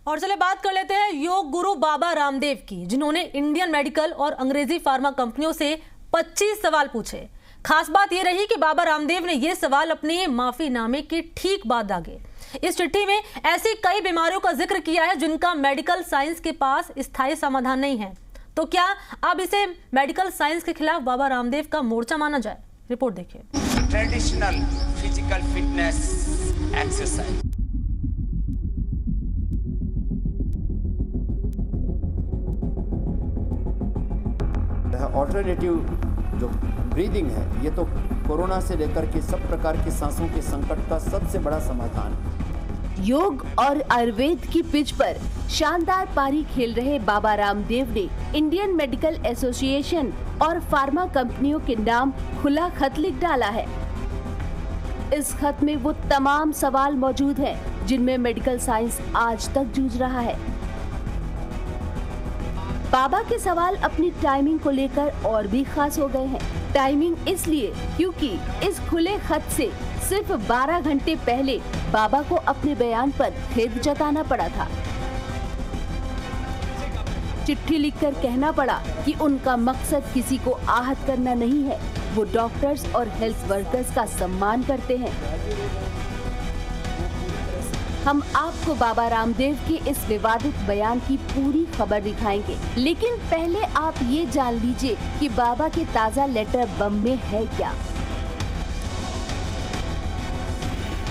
और चले बात कर लेते हैं योग गुरु बाबा रामदेव की, जिन्होंने इंडियन मेडिकल और अंग्रेजी फार्मा कंपनियों से 25 सवाल पूछे। खास बात यह रही कि बाबा रामदेव ने ये सवाल अपने माफीनामे की ठीक बाद दागे। इस चिट्ठी में ऐसी कई बीमारियों का जिक्र किया है जिनका मेडिकल साइंस के पास स्थायी समाधान नहीं है। तो क्या अब इसे मेडिकल साइंस के खिलाफ बाबा रामदेव का मोर्चा माना जाए? रिपोर्ट देखिए। Traditional physical fitness exercise, alternative जो ब्रीदिंग है, ये तो कोरोना से लेकर के सब प्रकार के सांसों के संकट का सबसे बड़ा समाधान है। योग और आयुर्वेद की पिच पर शानदार पारी खेल रहे बाबा रामदेव ने इंडियन मेडिकल एसोसिएशन और फार्मा कंपनियों के नाम खुला खत लिख डाला है। इस खत में वो तमाम सवाल मौजूद हैं जिनमें मेडिकल साइंस आज तक जूझ रहा है। बाबा के सवाल अपनी टाइमिंग को लेकर और भी खास हो गए हैं। टाइमिंग इसलिए क्योंकि इस खुले खत से सिर्फ 12 घंटे पहले बाबा को अपने बयान पर खेद जताना पड़ा था। चिट्ठी लिखकर कहना पड़ा कि उनका मकसद किसी को आहत करना नहीं है, वो डॉक्टर्स और हेल्थ वर्कर्स का सम्मान करते हैं। हम आपको बाबा रामदेव के इस विवादित बयान की पूरी खबर दिखाएंगे, लेकिन पहले आप ये जान लीजिए कि बाबा के ताज़ा लेटर बम में है क्या।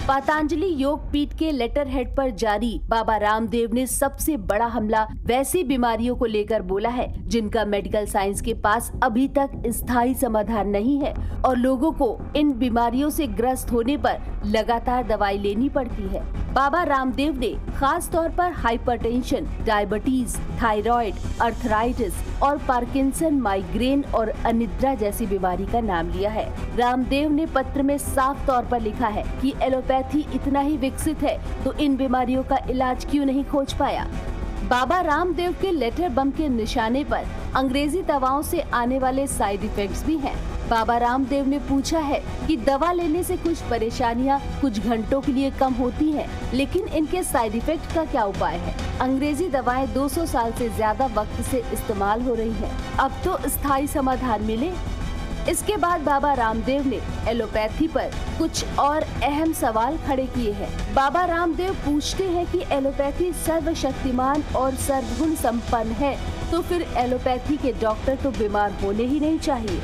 पतंजलि योग पीठ के लेटर हेड पर जारी बाबा रामदेव ने सबसे बड़ा हमला वैसी बीमारियों को लेकर बोला है जिनका मेडिकल साइंस के पास अभी तक स्थायी समाधान नहीं है और लोगों को इन बीमारियों से ग्रस्त होने पर लगातार दवाई लेनी पड़ती है। बाबा रामदेव ने खास तौर पर हाइपरटेंशन, डायबिटीज, थायराइड, अर्थराइटिस और पार्किंसन, माइग्रेन और अनिद्रा जैसी बीमारी का नाम लिया है। रामदेव ने पत्र में साफ तौर पर लिखा है कि एलोपैथी इतना ही विकसित है तो इन बीमारियों का इलाज क्यों नहीं खोज पाया। बाबा रामदेव के लेटर बम के निशाने पर अंग्रेजी दवाओं से आने वाले साइड इफेक्ट्स भी हैं। बाबा रामदेव ने पूछा है कि दवा लेने से कुछ परेशानियां कुछ घंटों के लिए कम होती हैं, लेकिन इनके साइड इफेक्ट का क्या उपाय है? अंग्रेजी दवाएं 200 साल से ज्यादा वक्त से इस्तेमाल हो रही हैं। अब तो स्थायी समाधान मिले। इसके बाद बाबा रामदेव ने एलोपैथी पर कुछ और अहम सवाल खड़े किए हैं। बाबा रामदेव पूछते हैं कि एलोपैथी सर्वशक्तिमान और सर्वगुण संपन्न है, तो फिर एलोपैथी के डॉक्टर तो बीमार होने ही नहीं चाहिए।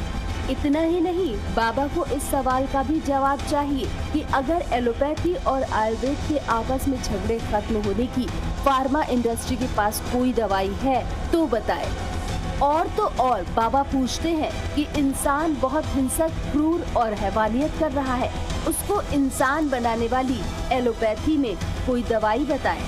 इतना ही नहीं, बाबा को इस सवाल का भी जवाब चाहिए कि अगर एलोपैथी और आयुर्वेद के आपस में झगड़े खत्म होने की फार्मा इंडस्ट्री के पास कोई दवाई है तो बताए। और तो और बाबा पूछते हैं कि इंसान बहुत हिंसक, क्रूर और हैवानियत कर रहा है, उसको इंसान बनाने वाली एलोपैथी में कोई दवाई बताएं।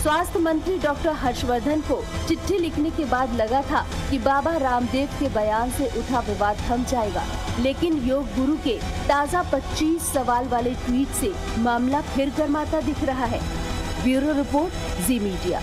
स्वास्थ्य मंत्री डॉक्टर हर्षवर्धन को चिट्ठी लिखने के बाद लगा था कि बाबा रामदेव के बयान से उठा विवाद थम जाएगा, लेकिन योग गुरु के ताज़ा 25 सवाल वाले ट्वीट से मामला फिर गर्माता दिख रहा है। ब्यूरो रिपोर्ट, जी मीडिया।